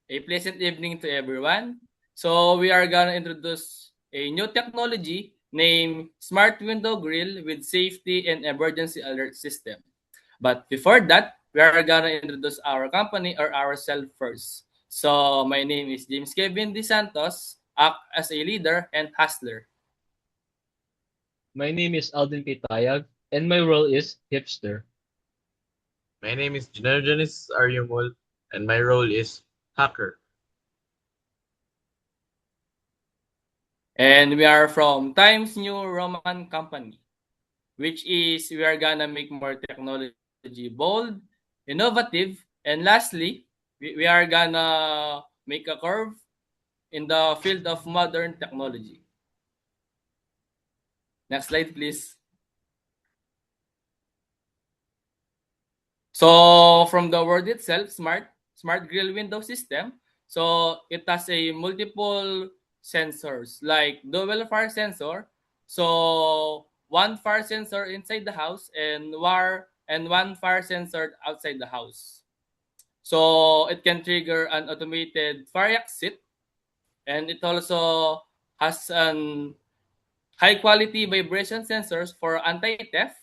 A pleasant evening to everyone. So we are gonna introduce a new technology named Smart Window Grill with safety and emergency alert system. But before that, we are gonna introduce our company or ourselves first. So my name is James Kevin De Santos, act as a leader and hustler. My name is Alden Pitayag, and my role is hipster. My name is Generjonis Aryumul, and my role is hacker. And we are from Times New Roman Company, which is we are gonna make more technology bold, innovative, and lastly, we are gonna make a curve in the field of modern technology. Next slide, please. So from the word itself, smart grill window system. So it has a multiple sensors like dual fire sensor. So one fire sensor inside the house and one fire sensor outside the house. So it can trigger an automated fire exit, and it also has an high quality vibration sensors for anti-theft.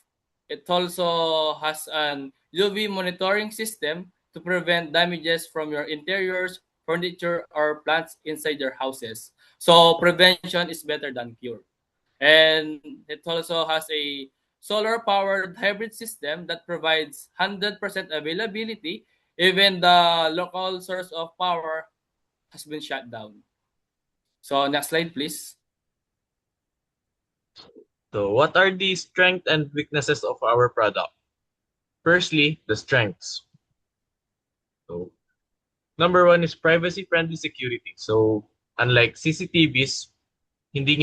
It also has an UV monitoring system to prevent damages from your interiors, furniture, or plants inside your houses. So prevention is better than cure. And it also has a solar powered hybrid system that provides 100% availability even the local source of power has been shut down. So next slide please. So, what are the strengths and weaknesses of our product? Firstly, the strengths. So, number one is privacy-friendly security. So, unlike CCTVs, hindi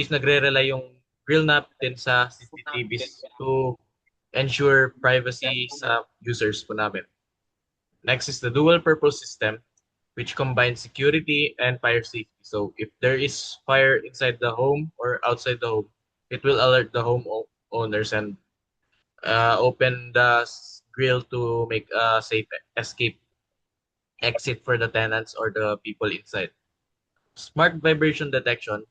nagre-rely yung grill natin sa CCTVs to ensure privacy sa users po namin. Next is the dual purpose system, which combines security and fire safety. So if there is fire inside the home or outside the home, it will alert the owners and open the grill to make a safe escape exit for the tenants or the people inside. Smart vibration detection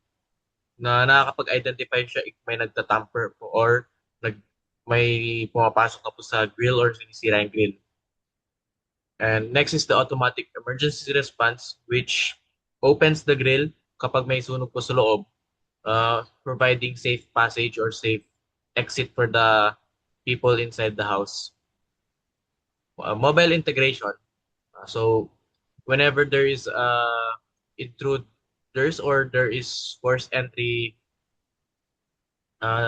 na nakakapag-identify siya if may nagtatamper po or may pumapasok na po sa grill or sinisira yung grill. And next is the automatic emergency response, which opens the grill kapag may sunog po sa loob, providing safe passage or safe exit for the people inside the house. Mobile integration. So whenever there is intruders or there is forced entry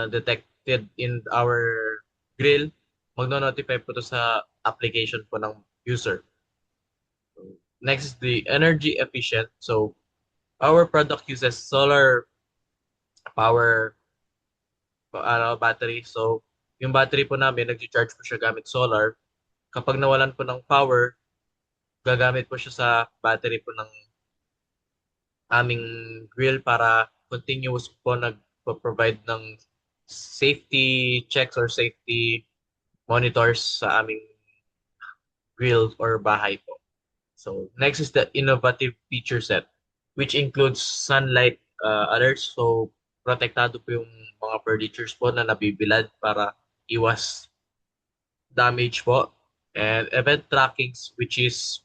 detected in our grill, magno-notify po to sa application po ng user. Next is the energy efficient. So our product uses solar power battery. So yung battery po namin, nag-charge po siya gamit solar. Kapag nawalan po ng power, gagamit po siya sa battery po ng aming grill para continuous po nag-provide ng safety checks or safety monitors sa aming grill or bahay po. So next is the innovative feature set, which includes sunlight alerts. So protektado po yung mga furnitures po na nabibilad para iwas damage po. And event trackings, which is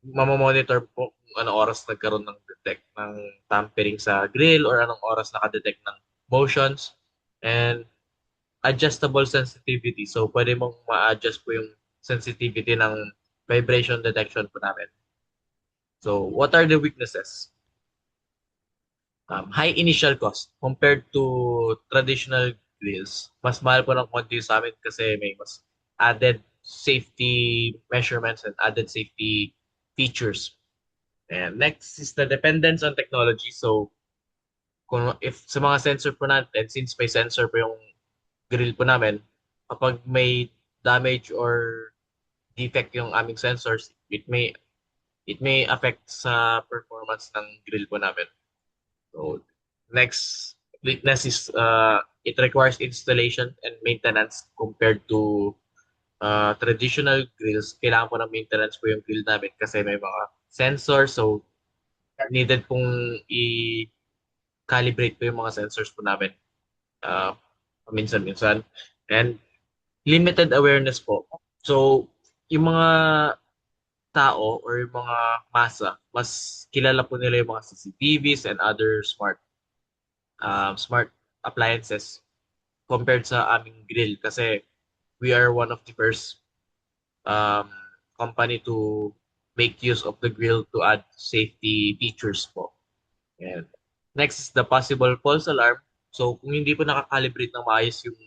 mamamonitor po kung anong oras nagkaroon ng detect ng tampering sa grill or anong oras nakadetect ng motions. And adjustable sensitivity. So pwede mong ma-adjust po yung sensitivity ng vibration detection po namin. So what are the weaknesses? High initial cost compared to traditional grills. Mas mahal po ng konti sa amin kasi may mas added safety measurements and added safety features. And next is the dependence on technology. So kung if sa mga sensor po natin, since may sensor po yung grill po namin, kapag may damage or defect yung aming sensors, it may affect sa performance ng grill po namin. So next weakness is it requires installation and maintenance compared to traditional grills, kailangan po ng maintenance po yung grill namin kasi may mga sensor. So, needed pong i-calibrate po yung mga sensors po namin. Uh, minsan-minsan. And limited awareness po. So, yung mga tao or yung mga masa, mas kilala po nila yung mga CCTVs and other smart appliances compared sa aming grill kasi we are one of the first um, company to make use of the grill to add safety features po. And next is the possible false alarm. So kung hindi po nakakalibrate ng maayos yung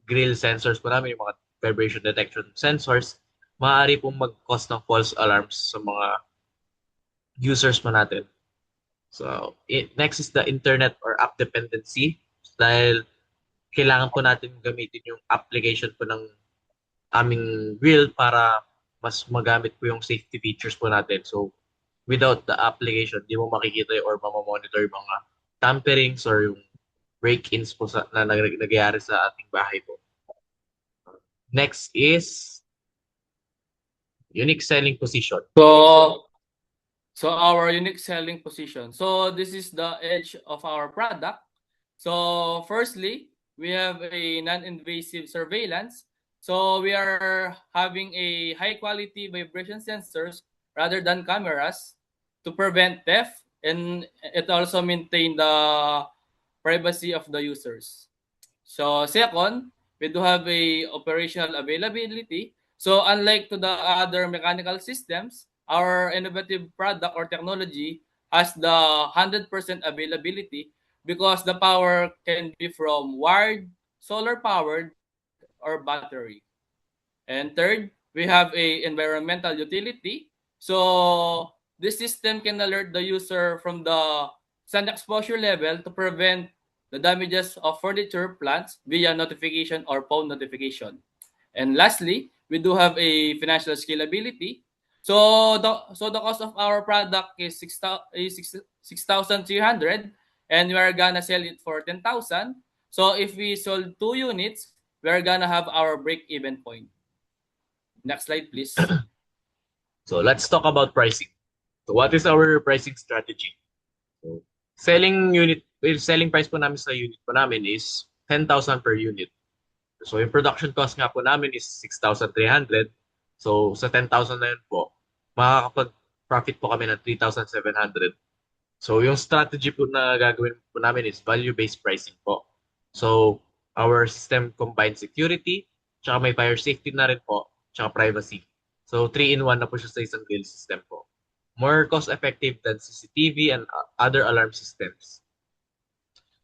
grill sensors po namin, yung mga vibration detection sensors, maaari pong mag-cause ng false alarms sa mga users po natin. So, next is the internet or app dependency. Dahil kailangan po natin gamitin yung application po ng aming grill para mas magamit po yung safety features po natin. So, without the application, di mo makikita or mamamonitor yung mga tamperings or yung break-ins po na nagyayari sa ating bahay po. Next is unique selling position. So our unique selling position. So this is the edge of our product. So firstly, we have a non-invasive surveillance. So we are having a high quality vibration sensors rather than cameras to prevent theft, and it also maintain the privacy of the users. So second, we do have a operational availability. So unlike to the other mechanical systems, our innovative product or technology has the 100% availability because the power can be from wired, solar powered, or battery. And third, we have a environmental utility. So this system can alert the user from the sun exposure level to prevent the damages of furniture plants via notification or phone notification. And lastly, we do have a financial scalability. So the cost of our product is 6,300 and we are gonna sell it for 10,000. So if we sold 2 units, we are gonna have our break even point. Next slide, please. So let's talk about pricing. So what is our pricing strategy? So selling price po namin sa unit po namin is 10,000 per unit. So yung production cost nga po namin is 6,300. So sa 10,000 na yun po, makakapag-profit po kami ng 3,700. So yung strategy po na gagawin po namin is value-based pricing po. So our system combines security, tsaka may fire safety na rin po, tsaka privacy. So 3-in-1 na po siya sa isang grill system po. More cost-effective than CCTV and other alarm systems.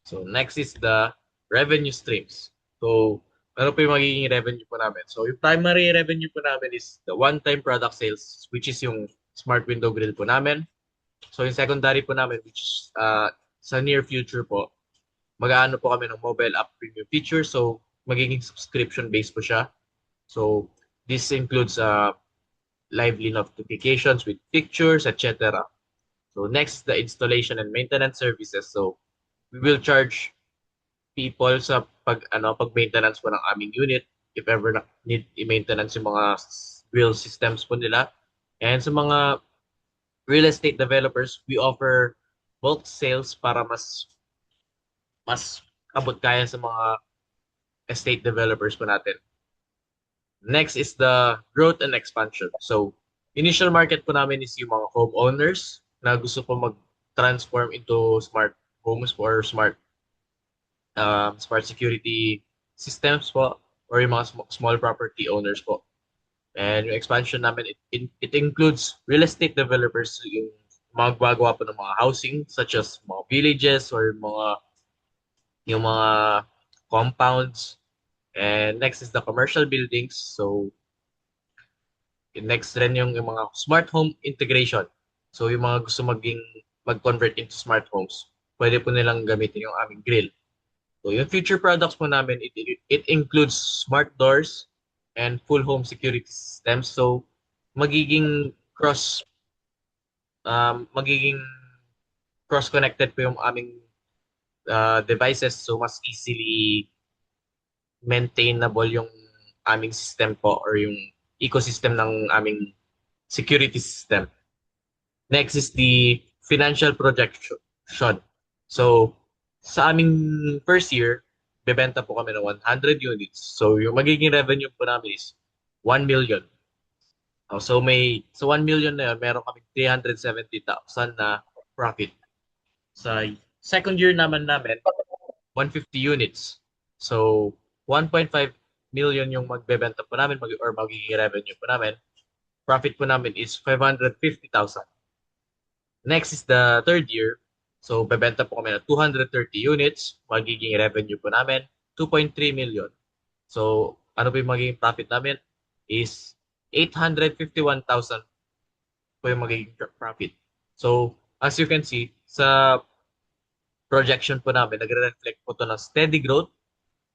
So next is the revenue streams. So ano po yung magiging revenue po namin? So yung primary revenue po namin is the one-time product sales, which is yung smart window grill po namin. So yung secondary po namin, which is sa near future po, mag-aano po kami ng mobile app premium feature. So magiging subscription-based po siya. So this includes lively notifications with pictures, etc. So next, the installation and maintenance services. So we will charge people sa pag-maintenance po ng aming unit if ever need i-maintenance yung mga grill systems po nila. And sa mga real estate developers, we offer bulk sales para mas abot kaya sa mga estate developers po natin. Next is the growth and expansion. So, initial market po namin is yung mga homeowners na gusto po mag-transform into smart homes or smart security systems po or yung mga small property owners po. And yung expansion namin, it includes real estate developers, yung mga gagawa po ng mga housing such as mga villages or yung mga compounds. And next is the commercial buildings. So, next rin yung mga smart home integration. So, yung mga gusto mag-convert into smart homes, pwede po nilang gamitin yung aming grill. So, yung future products po namin, it includes smart doors and full home security systems. So, magiging cross-connected po yung aming devices. So, mas easily maintainable yung aming system po or yung ecosystem ng aming security system. Next is the financial projection. So, sa aming first year, bebenta po kami ng 100 units. So, yung magiging revenue po namin is 1 million. So, sa 1 million na yun, meron kami 370,000 na profit. Sa second year naman namin, 150 units. So, 1.5 million yung magbebenta po namin or magiging revenue po namin. Profit po namin is 550,000. Next is the third year. So, bebenta po kami ng 230 units. Magiging revenue po namin, 2.3 million. So, ano po yung magiging profit namin is 851,000 po yung magiging profit. So, as you can see, sa projection po namin, nagre-reflect po to ng steady growth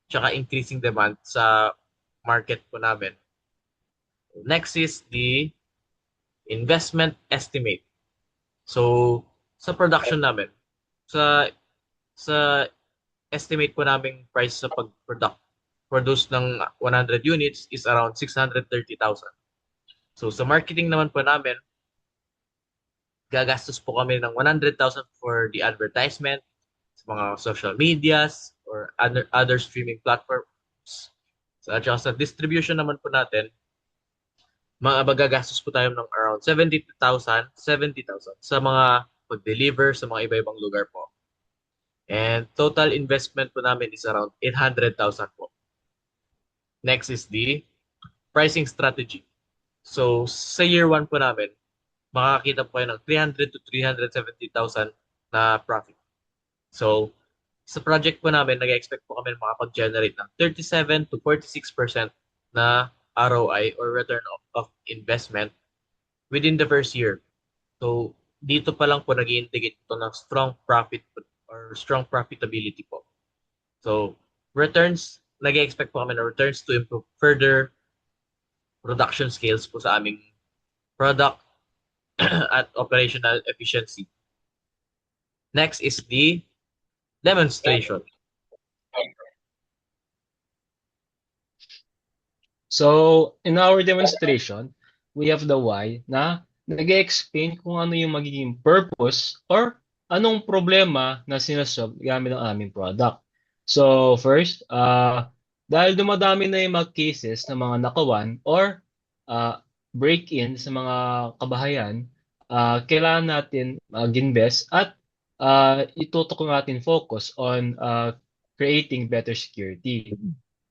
tsaka increasing demand sa market po namin. Next is the investment estimate. So, sa production namin, sa estimate po namin price sa produce ng 100 units is around 630,000. So, sa marketing naman po namin, gagastos po kami ng 100,000 for the advertisement sa mga social medias or other streaming platforms. So, at saka sa distribution naman po natin, magagastos po tayo ng around 70,000 sa mga pag-deliver sa mga iba-ibang lugar po. And total investment po namin is around 800,000 po. Next is the pricing strategy. So, sa year 1 po namin, makakita po kayo ng 300 to 370,000 na profit. So, sa project po namin, nag-expect po kami makapag-generate ng 37 to 46% na ROI or return of investment within the first year. So, dito pa lang po nag-i-indicate ito ng strong profit or strong profitability po. So, returns, nag-expect po kami na returns to improve further production scales po sa aming product at operational efficiency. Next is the demonstration. So, in our demonstration, we have the why na nag-explain kung ano yung magiging purpose or anong problema na sinasolve gamit ang aming product. So, first, dahil dumadami na yung mga cases ng mga nakawan or break-in sa mga kabahayan, kailangan natin mag-invest at itutok natin focus on creating better security.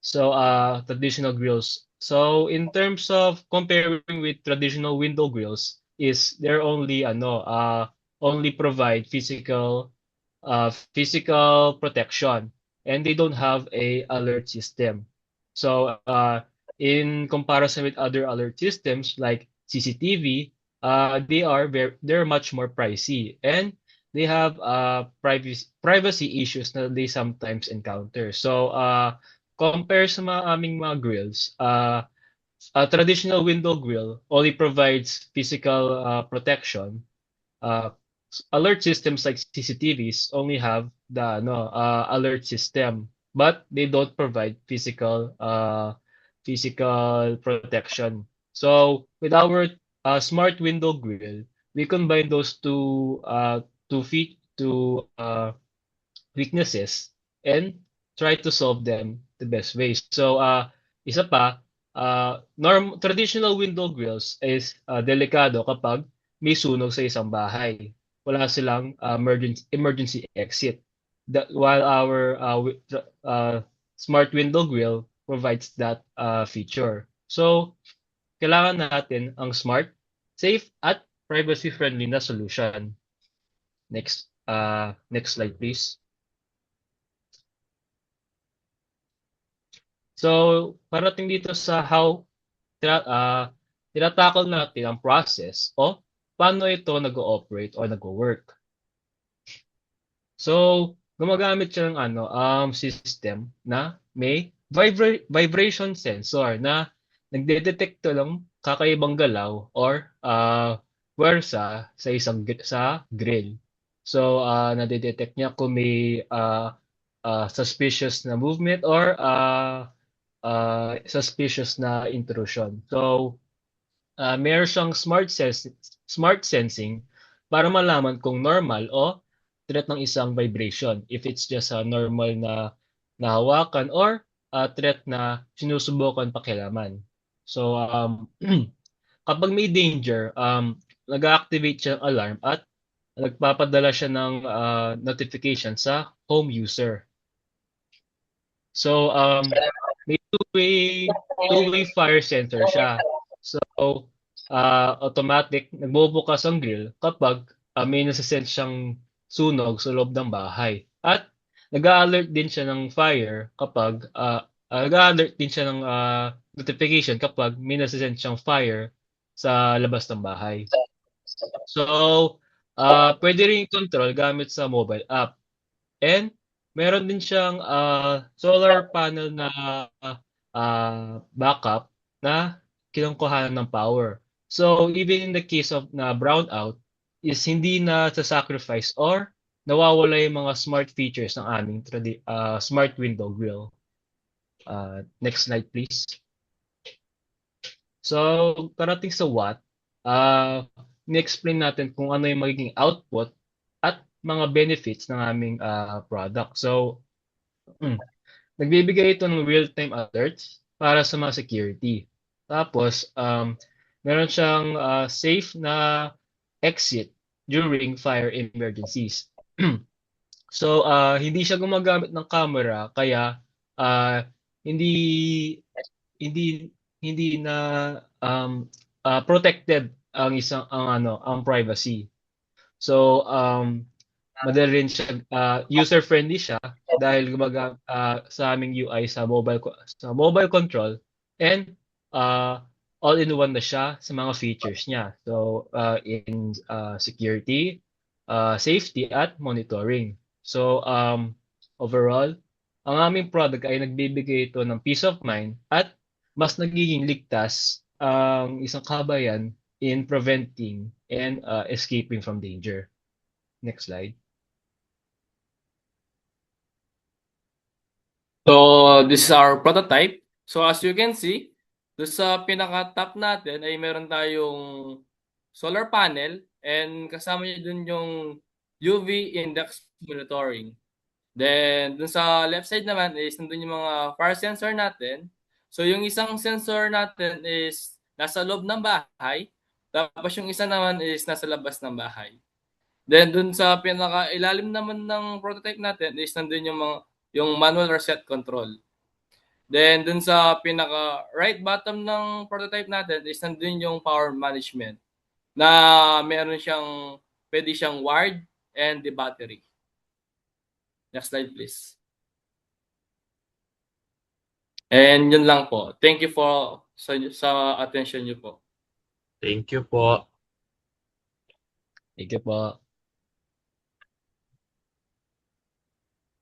So, traditional grills. So, in terms of comparing with traditional window grills, is they're only provide physical protection, and they don't have a alert system. So, in comparison with other alert systems like CCTV, they're much more pricey, and they have privacy issues that they sometimes encounter. So, compare sa aming mga grills, a traditional window grill only provides physical protection. Alert systems like CCTVs only have the alert system, but they don't provide physical protection. So with our smart window grill, we combine those two weaknesses and try to solve them the best way. So, isa pa, traditional window grills is delikado kapag may sunog sa isang bahay. Wala silang emergency exit. While our smart window grill provides that feature. So, kailangan natin ang smart, safe, at privacy-friendly na solution. Next slide, please. So, parating dito sa how tinatakol natin ang process o paano ito nag-ooperate o nag-work. So, gumagamit siya ng system na may vibration sensor na nagde-detect lang kakaibang galaw or puwersa sa grill. So, nade-detect niya kung may suspicious na movement or suspicious na intrusion. So, meron siyang smart sensing para malaman kung normal o threat ng isang vibration. If it's just a normal na nahawakan or threat na sinusubukan pakialaman. So, kapag may danger, nag-activate siya ng alarm at nagpapadala siya ng notification sa home user. So, may two-way fire sensor siya. So, automatic, nagbubukas ang grill kapag may nasisense siyang sunog sa loob ng bahay. At nag-alert din siya ng fire kapag, nag-alert din siya ng notification kapag may nasisense siyang fire sa labas ng bahay. So, pwede rin control gamit sa mobile app. And meron din siyang solar panel na backup na kinukuhanan ng power. So, even in the case of na brownout, is hindi na sa-sacrifice or nawawala yung mga smart features ng aming smart window grill. Next slide, please. So, parating sa what, ni-explain natin kung ano yung magiging output at mga benefits ng aming product. So, nagbibigay ito ng real-time alerts para sa mga security. Tapos, meron siyang safe na exit during fire emergencies. So, hindi siya gumagamit ng camera, kaya hindi hindi hindi na protected ang privacy. So, madali rin siya, user-friendly siya dahil sa aming UI sa mobile control, and all-in-one na siya sa mga features niya. So, in security, safety, at monitoring. So, overall, ang aming product ay nagbibigay ito ng peace of mind at mas nagiging ligtas ang isang kabayan in preventing and escaping from danger. Next slide. So, this is our prototype. So, as you can see, doon sa pinaka-top natin ay meron tayong solar panel and kasama niya dun yung UV index monitoring. Then, dun sa left side naman is nandun yung mga fire sensor natin. So, yung isang sensor natin is nasa loob ng bahay, tapos yung isa naman is nasa labas ng bahay. Then, dun sa pinaka-ilalim naman ng prototype natin is nandun yung manual reset control. Then, dun sa pinaka-right bottom ng prototype natin is nandun yung power management na pwede siyang wired and the battery. Next slide, please. And yun lang po. Thank you sa attention niyo po. Thank you po. Thank you po.